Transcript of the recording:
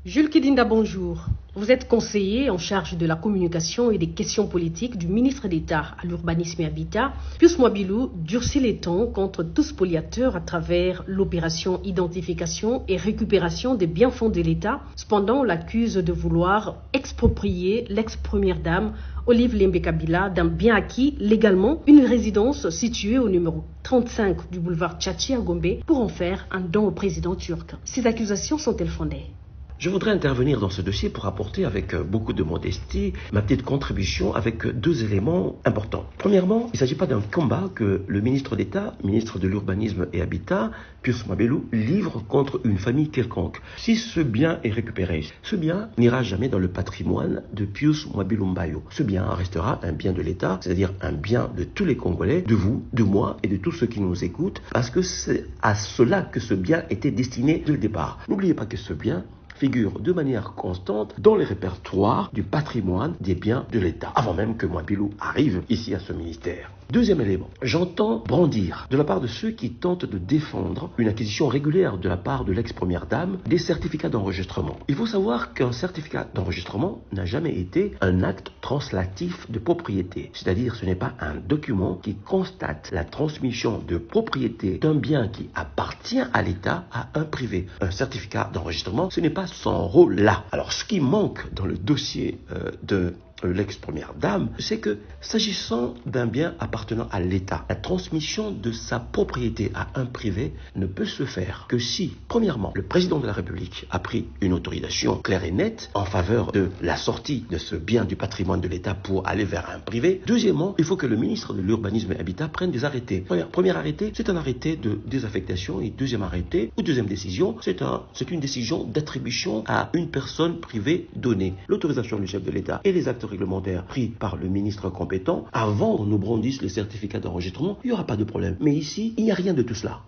Jules Kidinda, bonjour. Vous êtes conseiller en charge de la communication et des questions politiques du ministre d'État à l'urbanisme et habitat. Pius Mwabilou durcit les tons contre tout spoliateur à travers l'opération identification et récupération des biens-fonds de l'État. Cependant, on l'accuse de vouloir exproprier l'ex-première dame Olive Lembe-Kabila d'un bien acquis légalement, une résidence située au numéro 35 du boulevard Tchatchi à Gombe, pour en faire un don au président turc. Ces accusations sont-elles fondées ? Je voudrais intervenir dans ce dossier pour apporter avec beaucoup de modestie ma petite contribution avec deux éléments importants. Premièrement, il ne s'agit pas d'un combat que le ministre d'État, ministre de l'Urbanisme et Habitat, Pius Mwabilou, livre contre une famille quelconque. Si ce bien est récupéré, ce bien n'ira jamais dans le patrimoine de Pius Mwabilou Mbayo. Ce bien restera un bien de l'État, c'est-à-dire un bien de tous les Congolais, de vous, de moi et de tous ceux qui nous écoutent, parce que c'est à cela que ce bien était destiné dès le départ. N'oubliez pas que ce bien figure de manière constante dans les répertoires du patrimoine des biens de l'État, avant même que Mwabilou arrive ici à ce ministère. Deuxième élément, j'entends brandir de la part de ceux qui tentent de défendre une acquisition régulière de la part de l'ex-première dame des certificats d'enregistrement. Il faut savoir qu'un certificat d'enregistrement n'a jamais été un acte translatif de propriété, c'est-à-dire ce n'est pas un document qui constate la transmission de propriété d'un bien qui appartient à l'État à un privé. Un certificat d'enregistrement, ce n'est pas son rôle là. Alors ce qui manque dans le dossier de l'ex-première dame, c'est que s'agissant d'un bien appartenant à l'État, la transmission de sa propriété à un privé ne peut se faire que si, premièrement, le président de la République a pris une autorisation claire et nette en faveur de la sortie de ce bien du patrimoine de l'État pour aller vers un privé. Deuxièmement, il faut que le ministre de l'Urbanisme et Habitat prenne des arrêtés. Premier arrêté, c'est un arrêté de désaffectation, et deuxième arrêté ou deuxième décision, c'est une décision d'attribution à une personne privée donnée. L'autorisation du chef de l'État et les actes réglementaires pris par le ministre compétent, avant qu'on nous brandisse les certificats d'enregistrement, il n'y aura pas de problème. Mais ici, il n'y a rien de tout cela.